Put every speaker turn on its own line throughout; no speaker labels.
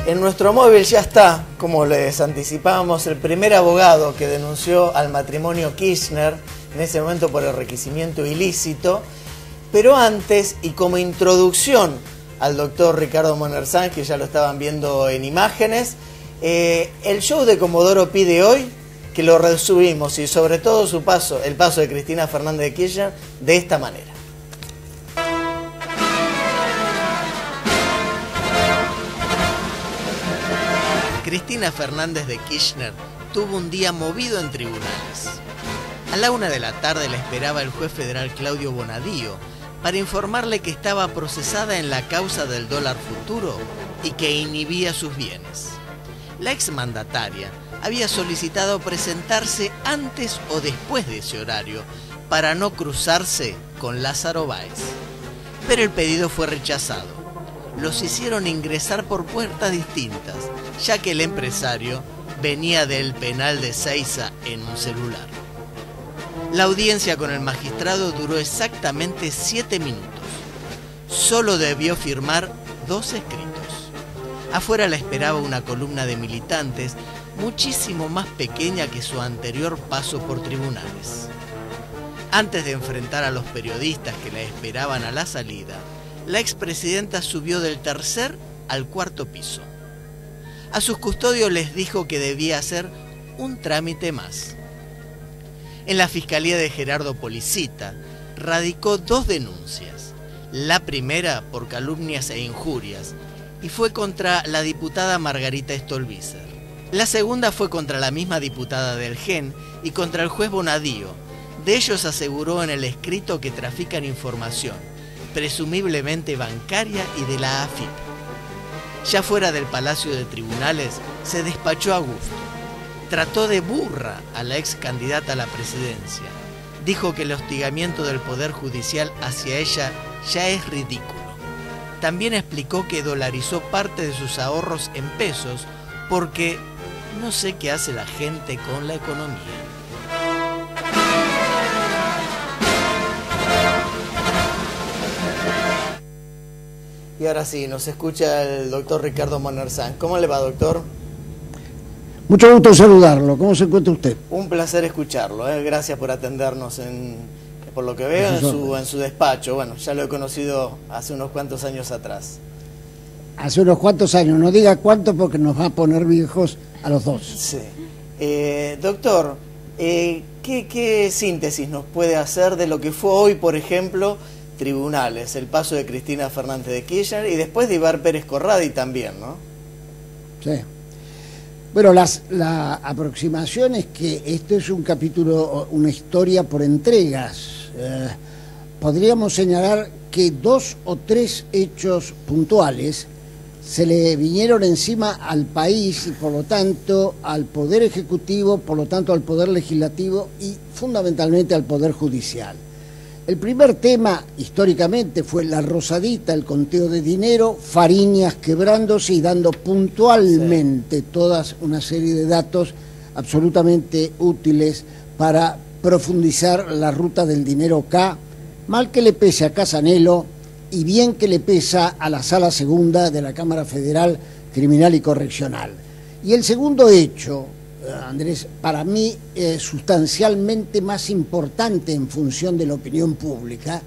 En nuestro móvil ya está, como les anticipábamos, el primer abogado que denunció al matrimonio Kirchner, en ese momento por enriquecimiento ilícito. Pero antes, y como introducción al doctor Ricardo Monner Sanz, que ya lo estaban viendo en imágenes, el show de Comodoro Pi de hoy, que lo resumimos, y sobre todo su paso, el paso de Cristina Fernández de Kirchner, de esta manera. Cristina Fernández de Kirchner tuvo un día movido en tribunales. A la 1 de la tarde la esperaba el juez federal Claudio Bonadío para informarle que estaba procesada en la causa del dólar futuro y que inhibía sus bienes. La exmandataria había solicitado presentarse antes o después de ese horario para no cruzarse con Lázaro Báez. Pero el pedido fue rechazado. Los hicieron ingresar por puertas distintas, ya que el empresario venía del penal de Ezeiza en un celular. La audiencia con el magistrado duró exactamente 7 minutos. Solo debió firmar 2 escritos. Afuera la esperaba una columna de militantes, muchísimo más pequeña que su anterior paso por tribunales. Antes de enfrentar a los periodistas que la esperaban a la salida, la expresidenta subió del 3er al 4.º piso. A sus custodios les dijo que debía hacer un trámite más. En la Fiscalía de Gerardo Policita radicó 2 denuncias. La primera por calumnias e injurias y fue contra la diputada Margarita Stolbizer. La segunda fue contra la misma diputada del GEN y contra el juez Bonadío. De ellos aseguró en el escrito que trafican información, presumiblemente bancaria y de la AFIP. Ya fuera del Palacio de Tribunales, se despachó a gusto. Trató de burra a la ex candidata a la presidencia. Dijo que el hostigamiento del Poder Judicial hacia ella ya es ridículo. También explicó que dolarizó parte de sus ahorros en pesos porque no sé qué hace la gente con la economía. Y ahora sí, nos escucha el doctor Ricardo Monner Sanz. ¿Cómo le va, doctor?
Mucho gusto saludarlo. ¿Cómo se encuentra usted?
Un placer escucharlo. Gracias por atendernos, por lo que veo, en su despacho. Bueno, ya lo he conocido hace unos cuantos años atrás.
Hace unos cuantos años. No diga cuánto porque nos va a poner viejos a los dos.
Sí. Doctor, ¿qué síntesis nos puede hacer de lo que fue hoy, por ejemplo, tribunales, el paso de Cristina Fernández de Kirchner y después de Ibar Pérez Corradi también, ¿no?
Sí. Bueno, la aproximación es que esto es un capítulo, una historia por entregas. Podríamos señalar que 2 o 3 hechos puntuales se le vinieron encima al país y por lo tanto al Poder Ejecutivo, por lo tanto al Poder Legislativo y fundamentalmente al Poder Judicial. El primer tema, históricamente, fue la rosadita, el conteo de dinero, Fariñas quebrándose y dando puntualmente toda una serie de datos absolutamente útiles para profundizar la ruta del dinero K, mal que le pese a Casanelo y bien que le pesa a la Sala Segunda de la Cámara Federal Criminal y Correccional. Y el segundo hecho, Andrés, para mí sustancialmente más importante en función de la opinión pública,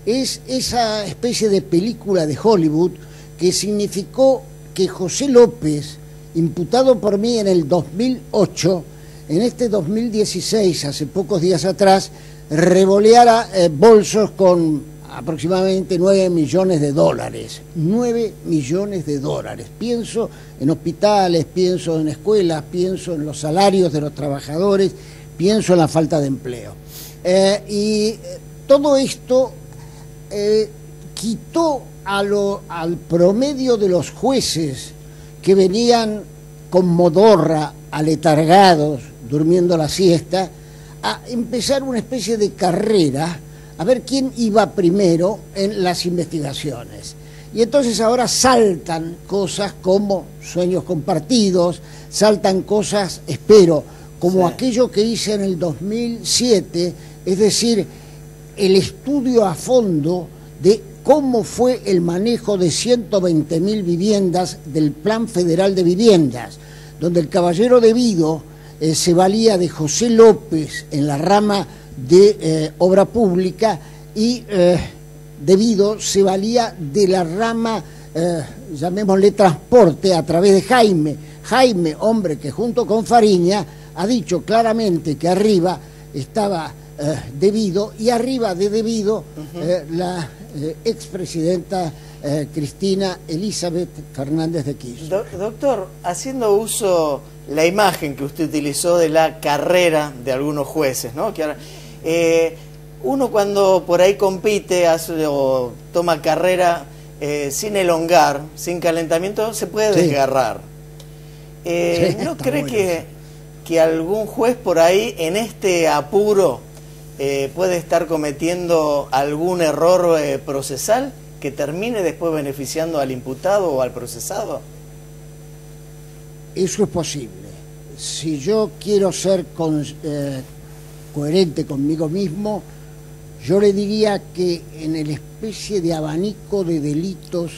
es esa especie de película de Hollywood que significó que José López, imputado por mí en el 2008, en este 2016, hace pocos días atrás, revoleara bolsos con aproximadamente 9 millones de dólares. 9 millones de dólares. Pienso en hospitales, pienso en escuelas, pienso en los salarios de los trabajadores, pienso en la falta de empleo. Y todo esto quitó al promedio de los jueces que venían con modorra, aletargados, durmiendo la siesta, a empezar una especie de carrera a ver quién iba primero en las investigaciones. Y entonces ahora saltan cosas como sueños compartidos, saltan cosas, espero, como aquello que hice en el 2007, es decir, el estudio a fondo de cómo fue el manejo de 120.000 viviendas del Plan Federal de Viviendas, donde el caballero Devido se valía de José López en la rama de obra pública y Devido se valía de la rama, llamémosle transporte, a través de Jaime. Jaime, hombre que junto con Fariña ha dicho claramente que arriba estaba Devido, y arriba de Devido la expresidenta Cristina Elizabeth Fernández de Kirchner.
Doctor, haciendo uso la imagen que usted utilizó de la carrera de algunos jueces, ¿no? Que ahora, uno cuando por ahí compite o toma carrera sin elongar, sin calentamiento, se puede desgarrar.
Sí,
¿No cree que algún juez por ahí en este apuro puede estar cometiendo algún error procesal que termine después beneficiando al imputado o al procesado?
Eso es posible. Si yo quiero ser coherente conmigo mismo, yo le diría que en el especie de abanico de delitos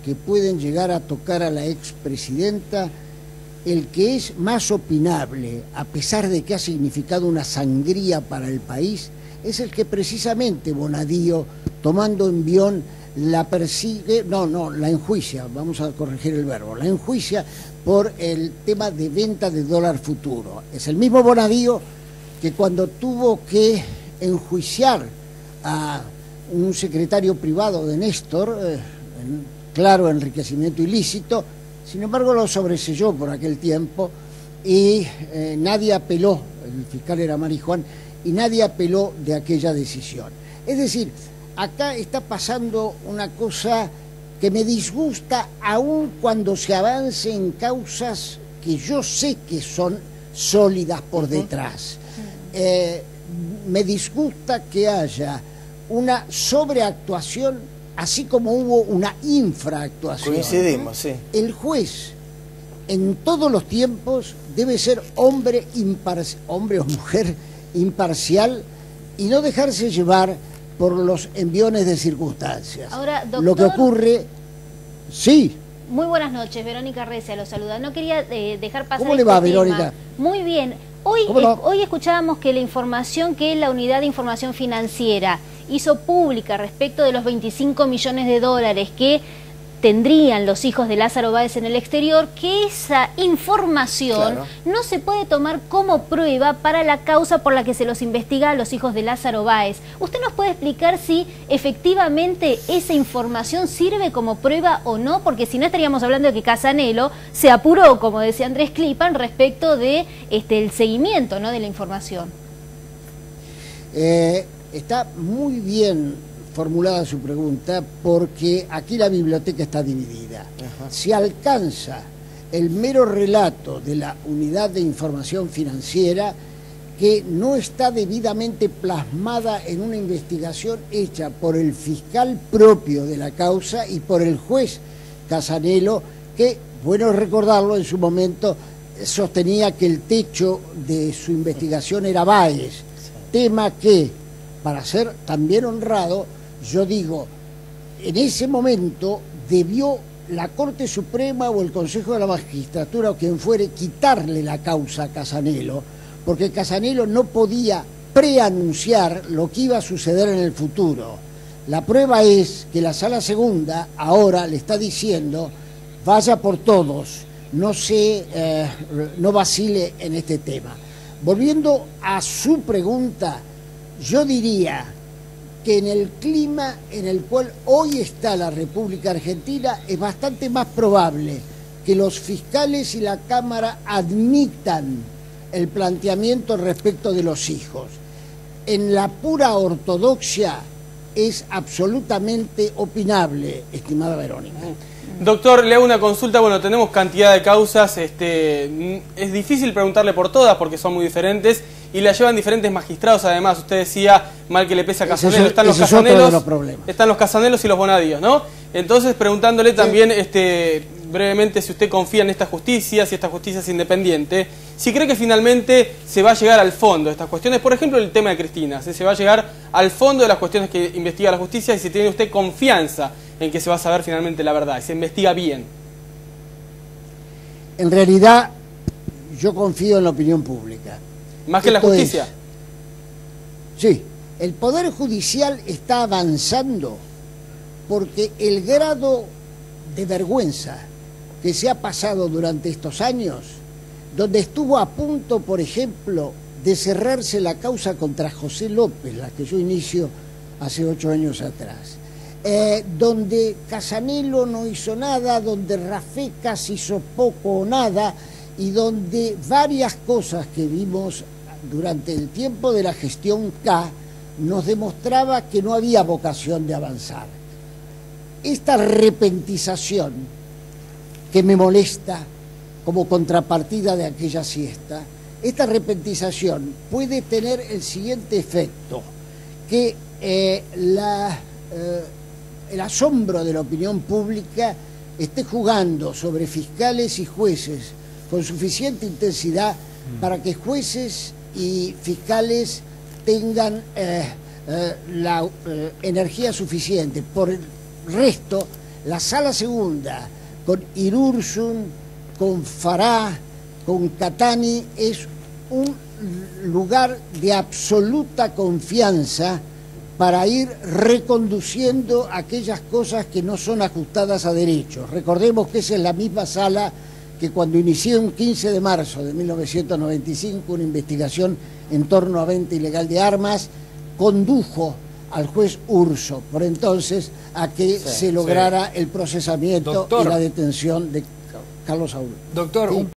que pueden llegar a tocar a la expresidenta, el que es más opinable, a pesar de que ha significado una sangría para el país, es el que precisamente Bonadío, tomando envión, la persigue, la enjuicia, vamos a corregir el verbo, la enjuicia por el tema de venta de dólar futuro. Es el mismo Bonadío que cuando tuvo que enjuiciar a un secretario privado de Néstor, claro enriquecimiento ilícito, sin embargo lo sobreselló por aquel tiempo y nadie apeló, el fiscal era Marijuán, y nadie apeló de aquella decisión. Es decir, acá está pasando una cosa que me disgusta aun cuando se avance en causas que yo sé que son sólidas por detrás. Me disgusta que haya una sobreactuación, así como hubo una infraactuación.
Coincidimos, sí.
El juez, en todos los tiempos, debe ser hombre o mujer imparcial y no dejarse llevar por los enviones de circunstancias.
Ahora, doctor,
lo que ocurre... Sí.
Muy buenas noches, Verónica Recia lo saluda. No quería dejar pasar
¿Cómo le va,
tema.
Verónica?
Muy bien. Hoy escuchábamos que la información que la Unidad de Información Financiera hizo pública respecto de los 25 millones de dólares que tendrían los hijos de Lázaro Báez en el exterior, que esa información no se puede tomar como prueba para la causa por la que se los investiga a los hijos de Lázaro Báez. ¿Usted nos puede explicar si efectivamente esa información sirve como prueba o no? Porque si no estaríamos hablando de que Casanelo se apuró, como decía Andrés Clipan, respecto de el seguimiento, ¿no?, de la información.
Está muy bien formulada su pregunta, porque aquí la biblioteca está dividida. Si alcanza el mero relato de la Unidad de Información Financiera, que no está debidamente plasmada en una investigación hecha por el fiscal propio de la causa y por el juez Casanelo, que, bueno recordarlo, en su momento sostenía que el techo de su investigación era Báez, tema que, para ser también honrado, yo digo, en ese momento debió la Corte Suprema o el Consejo de la Magistratura o quien fuere quitarle la causa a Casanelo, porque Casanelo no podía preanunciar lo que iba a suceder en el futuro. La prueba es que la Sala Segunda ahora le está diciendo, vaya por todos, no vacile en este tema. Volviendo a su pregunta, yo diría que en el clima en el cual hoy está la República Argentina es bastante más probable que los fiscales y la Cámara admitan el planteamiento respecto de los hijos. En la pura ortodoxia es absolutamente opinable, estimada Verónica.
Doctor, le hago una consulta. Bueno, tenemos cantidad de causas, es difícil preguntarle por todas porque son muy diferentes y la llevan diferentes magistrados. Además, usted decía, mal que le pese a Casanelo, están los Casanelos y los Bonadíos, ¿no? Entonces, preguntándole también brevemente si usted confía en esta justicia, si esta justicia es independiente, si cree que finalmente se va a llegar al fondo de estas cuestiones, por ejemplo el tema de Cristina, si se va a llegar al fondo de las cuestiones que investiga la justicia y si tiene usted confianza en que se va a saber finalmente la verdad, y se investiga bien.
En realidad, yo confío en la opinión pública.
¿Más que en la justicia?
Sí, el Poder Judicial está avanzando porque el grado de vergüenza que se ha pasado durante estos años, donde estuvo a punto, por ejemplo, de cerrarse la causa contra José López, la que yo inicio hace 8 años atrás, donde Casanelo no hizo nada, donde Rafecas hizo poco o nada, y donde varias cosas que vimos durante el tiempo de la gestión K nos demostraba que no había vocación de avanzar. Esta repentización que me molesta como contrapartida de aquella siesta, esta repentización puede tener el siguiente efecto, que el asombro de la opinión pública esté jugando sobre fiscales y jueces con suficiente intensidad para que jueces y fiscales tengan la energía suficiente. Por el resto, la Sala Segunda, con Irursun, con Farah, con Catani, es un lugar de absoluta confianza para ir reconduciendo aquellas cosas que no son ajustadas a derecho. Recordemos que esa es la misma sala que cuando inició un 15 de marzo de 1995 una investigación en torno a venta ilegal de armas, condujo al juez Urso, por entonces, a que se lograra el procesamiento y la detención de Carlos Saúl.
Doctor,